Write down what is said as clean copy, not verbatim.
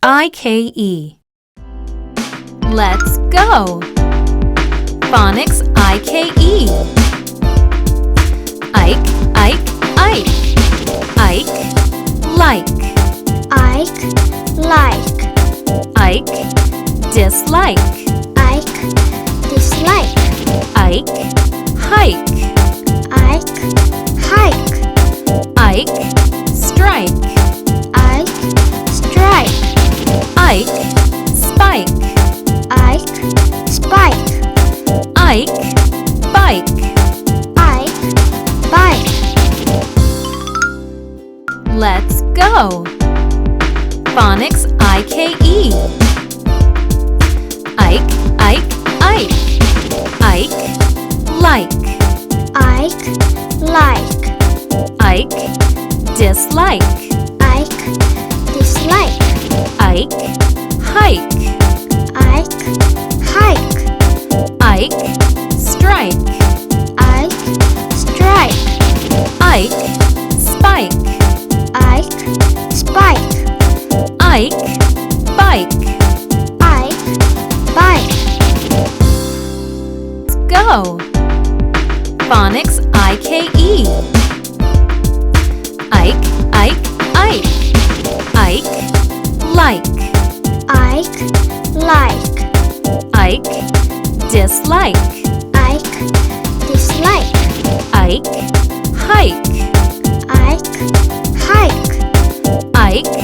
I-K-E. Let's go! Phonics I-K-E. Ike, Ike, Ike. Ike, like. Ike, like. Ike, dislike. Ike, dislike. Ike, hike. Ike, hike. Ike, strike. Ike, strike. Ike, spike. Ike, spike. Ike, bike. Ike, bike. Let's go! Phonics I-K-E. Ike, Ike, Ike. Ike, like. Ike, like. Ike, dislike. Ike, dislike. Ike, hike. Ike, hike. Ike, strike. Ike, strike. Ike, spike. Ike, spike. Ike, bike. Ike, bike. Let's go! Phonics I-K-E. Ike, Ike, Ike. Ike, like. Ike, like. Ike, dislike. Ike, dislike. Ike, hike. Ike, hike. Ike,